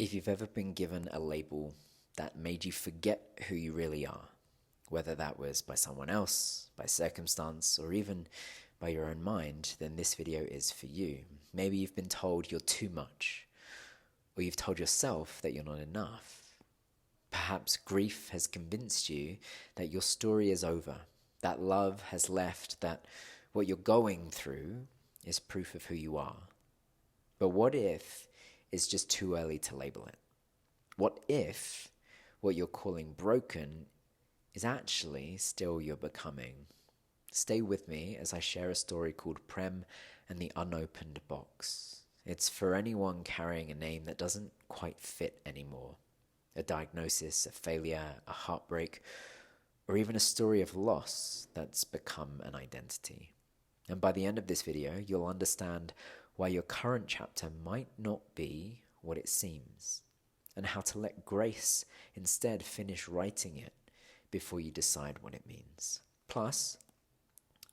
If you've ever been given a label that made you forget who you really are, whether that was by someone else, by circumstance, or even by your own mind, then this video is for you. Maybe you've been told you're too much, or you've told yourself that you're not enough. Perhaps grief has convinced you that your story is over, that love has left, that what you're going through is proof of who you are. But what if it's just too early to label it? What if what you're calling broken is actually still your becoming? Stay with me as I share a story called Prem and the Unopened Box. It's for anyone carrying a name that doesn't quite fit anymore. A diagnosis, a failure, a heartbreak, or even a story of loss that's become an identity. And by the end of this video, you'll understand why your current chapter might not be what it seems, and how to let grace instead finish writing it before you decide what it means. Plus,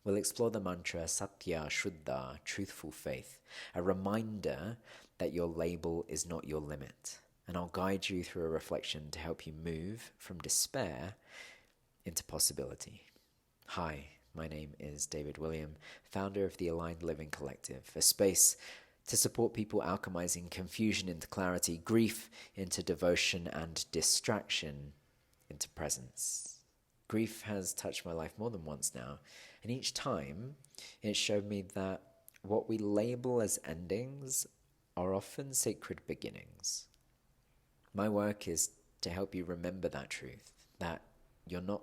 we'll explore the mantra Satya Śraddhā, Truthful Faith, a reminder that your label is not your limit. And I'll guide you through a reflection to help you move from despair into possibility. Hi, my name is David William, founder of the Aligned Living Collective, a space to support people alchemizing confusion into clarity, grief into devotion, and distraction into presence. Grief has touched my life more than once now, and each time it showed me that what we label as endings are often sacred beginnings. My work is to help you remember that truth, that you're not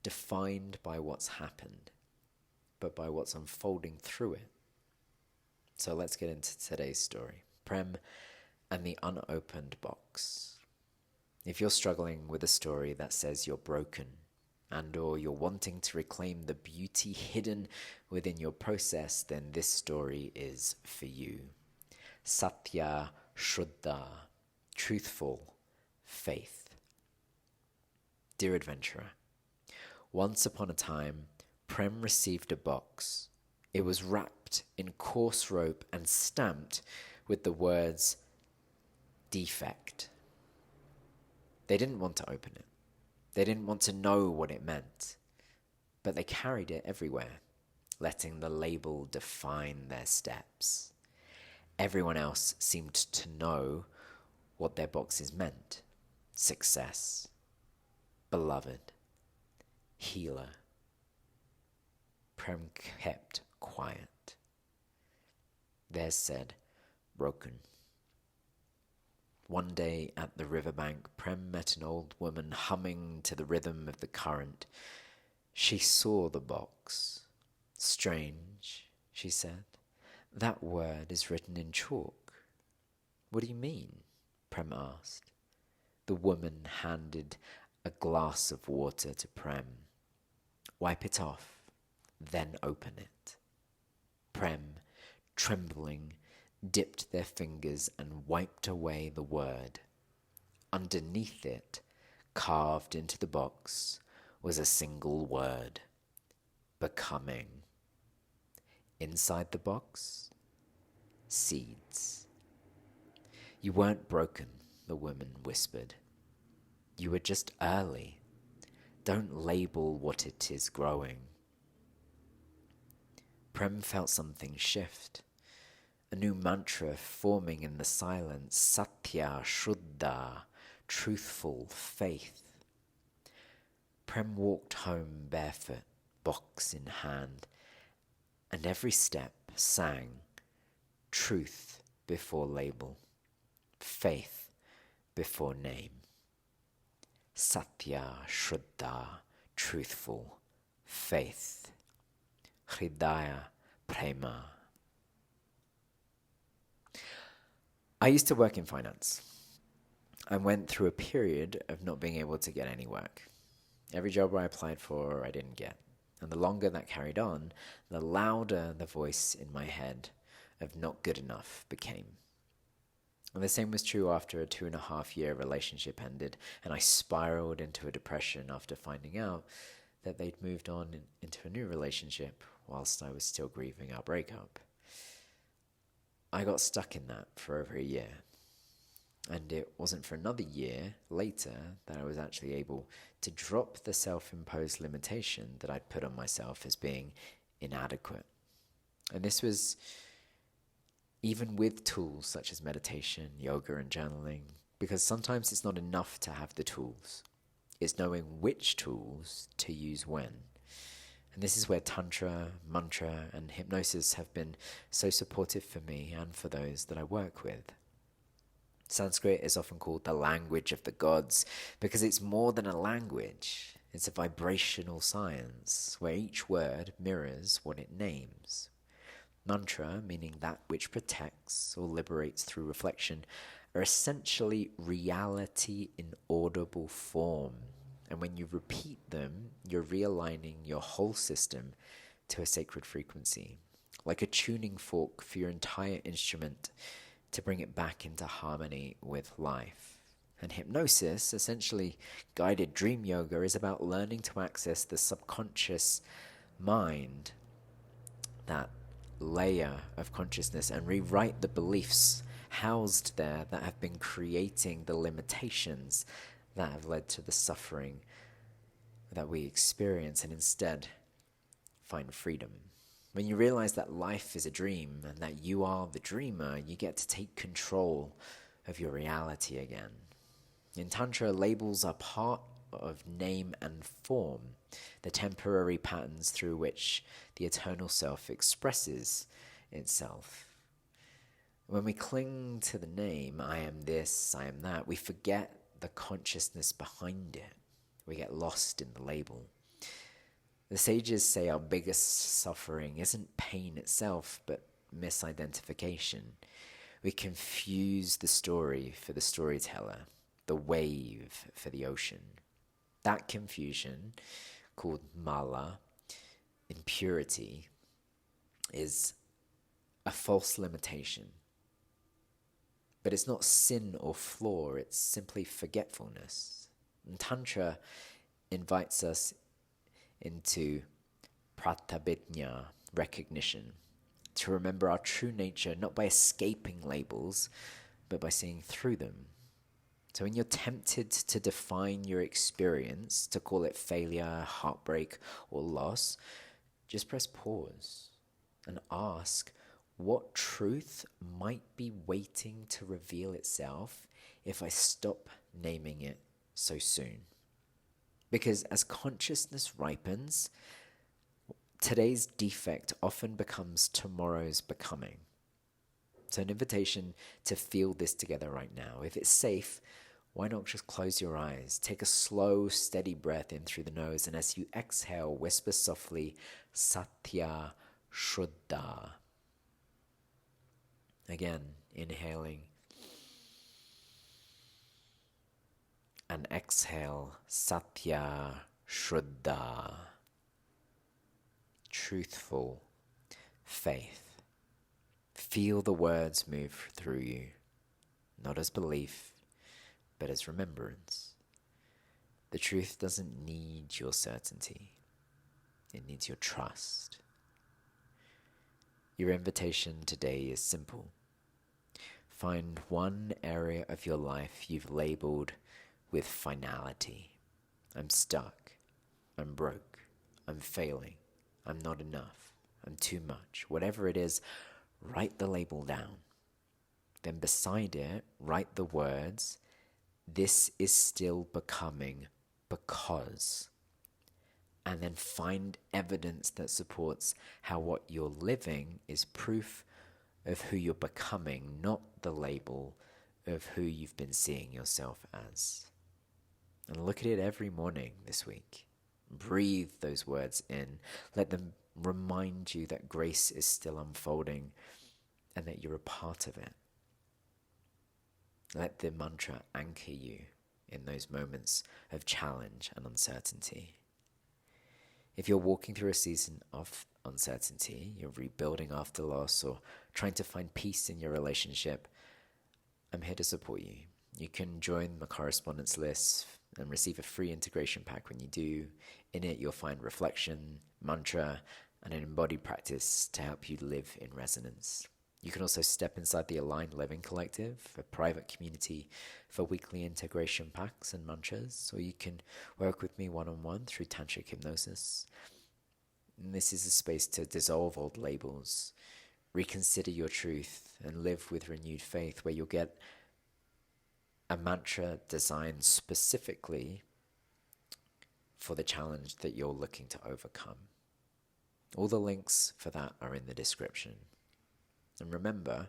defined by what's happened, but by what's unfolding through it. So let's get into today's story, Prem and the Unopened Box. If you're struggling with a story that says you're broken, and or you're wanting to reclaim the beauty hidden within your process, then this story is for you. Satya Śraddhā, Truthful Faith. Dear adventurer, once upon a time, Prem received a box. It was wrapped in coarse rope and stamped with the words, defect. They didn't want to open it. They didn't want to know what it meant. But they carried it everywhere, letting the label define their steps. Everyone else seemed to know what their boxes meant. Success, beloved, healer. Prem kept quiet. Theirs said, broken. One day at the riverbank, Prem met an old woman humming to the rhythm of the current. She saw the box. Strange, she said. That word is written in chalk. What do you mean? Prem asked. The woman handed a glass of water to Prem. Wipe it off, then open it. Prem, trembling, dipped their fingers and wiped away the word. Underneath it, carved into the box, was a single word, becoming. Inside the box, seeds. You weren't broken, the woman whispered. You were just early. Don't label what it is growing. Prem felt something shift. A new mantra forming in the silence, Satya Śraddhā, Truthful Faith. Prem walked home barefoot, box in hand, and every step sang truth before label, faith before name. Satya Śraddhā, Truthful Faith. Hridaya Prema. I used to work in finance. I went through a period of not being able to get any work. Every job I applied for, I didn't get. And the longer that carried on, the louder the voice in my head of not good enough became. And the same was true after a 2.5-year relationship ended, and I spiraled into a depression after finding out that they'd moved on into a new relationship whilst I was still grieving our breakup. I got stuck in that for over a year. And it wasn't for another year later that I was actually able to drop the self-imposed limitation that I'd put on myself as being inadequate. And this was even with tools such as meditation, yoga, and journaling, because sometimes it's not enough to have the tools. It's knowing which tools to use when. And this is where Tantra, mantra, and hypnosis have been so supportive for me and for those that I work with. Sanskrit is often called the language of the gods because it's more than a language. It's a vibrational science where each word mirrors what it names. Mantra, meaning that which protects or liberates through reflection, are essentially reality in audible form. And when you repeat them, you're realigning your whole system to a sacred frequency, like a tuning fork for your entire instrument to bring it back into harmony with life. And hypnosis, essentially guided dream yoga, is about learning to access the subconscious mind, that layer of consciousness, and rewrite the beliefs housed there that have been creating the limitations that have led to the suffering that we experience, and instead find freedom. When you realize that life is a dream and that you are the dreamer, you get to take control of your reality again. In Tantra, labels are part of name and form, the temporary patterns through which the eternal self expresses itself. When we cling to the name, I am this, I am that, we forget the consciousness behind it. We get lost in the label. The sages say our biggest suffering isn't pain itself, but misidentification. We confuse the story for the storyteller, the wave for the ocean. That confusion, called mala, impurity, is a false limitation. But it's not sin or flaw, it's simply forgetfulness. And Tantra invites us into pratabhijñā, recognition, to remember our true nature, not by escaping labels, but by seeing through them. So when you're tempted to define your experience, to call it failure, heartbreak, or loss, just press pause and ask what truth might be waiting to reveal itself if I stop naming it so soon. Because as consciousness ripens, today's defect often becomes tomorrow's becoming. So an invitation to feel this together right now. If it's safe, why not just close your eyes? Take a slow, steady breath in through the nose, and as you exhale, whisper softly, Satya Śraddhā. Again, inhaling. And exhale, Satya Śraddhā. Truthful faith. Feel the words move through you, not as belief, but as remembrance. The truth doesn't need your certainty. It needs your trust. Your invitation today is simple. Find one area of your life you've labeled with finality. I'm stuck. I'm broke. I'm failing. I'm not enough. I'm too much. Whatever it is, write the label down. Then beside it, write the words, this is still becoming because. And then find evidence that supports how what you're living is proof of who you're becoming, not the label of who you've been seeing yourself as. And look at it every morning this week. Breathe those words in. Let them remind you that grace is still unfolding and that you're a part of it. Let the mantra anchor you in those moments of challenge and uncertainty. If you're walking through a season of uncertainty, you're rebuilding after loss or trying to find peace in your relationship, I'm here to support you. You can join my correspondence list and receive a free integration pack when you do. In it, you'll find reflection, mantra, and an embodied practice to help you live in resonance. You can also step inside the Aligned Living Collective, a private community for weekly integration packs and mantras, or you can work with me one-on-one through Tantric hypnosis. And this is a space to dissolve old labels, reconsider your truth, and live with renewed faith, where you'll get a mantra designed specifically for the challenge that you're looking to overcome. All the links for that are in the description. And remember,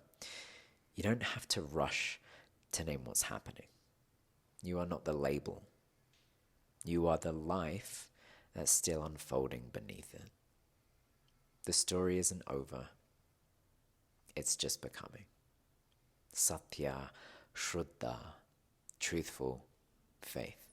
you don't have to rush to name what's happening. You are not the label. You are the life that's still unfolding beneath it. The story isn't over. It's just becoming. Satya Śraddhā, Truthful Faith.